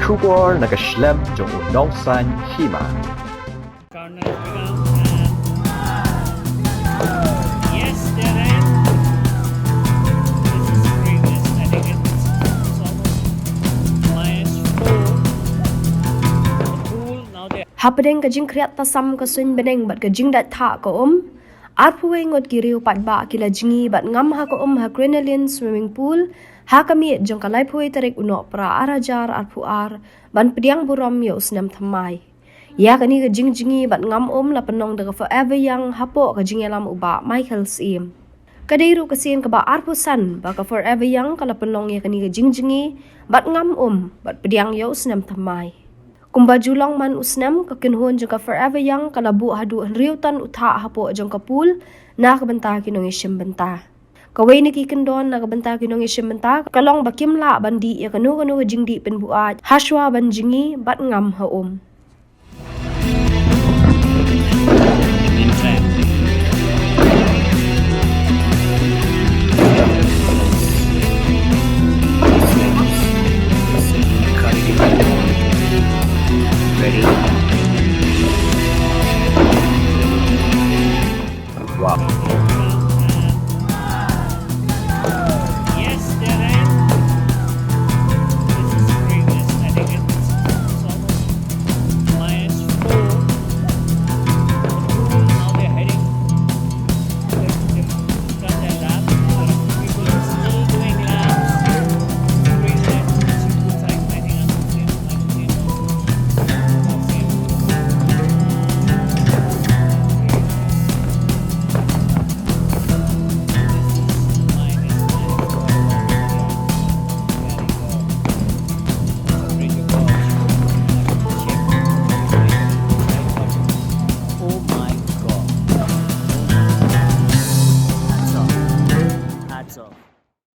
Kubor nakaslem jong unongsan hima. Corner is begun and yes, they're in. This is previous. I think it's almost -4. The pool now they Hapedeng kajing kriat tasam kasun beneng bat kajing dat tha ko Arpuwe ngot kiriu pat ba kila jingi bat ngam ha ko ha Grenelin swimming pool ha kami jong kalai puwe tarik uno pra arajar arpuar ban pediang buram yo usnam thamai. Ya kani kajing jingi bat ngam la penong daga forever yang hapo kajing yalam uba Michael Sim. Kadairu kasien ka ba arpusan ba ka forever yang kala penong ya kani kajing jingi bat ngam bat pediang yo usnam thamai. Kumba julong man usnam kakinhon jong ka forever yang kalabu hadu riutan utha hapo jong ka pool na kabenta kinong isim benta. Kawai ni kikendon na kabenta kinong isim benta kalong bakim la bandi ya kanu jingdi penbuat haswa ban jingi bat ngam ha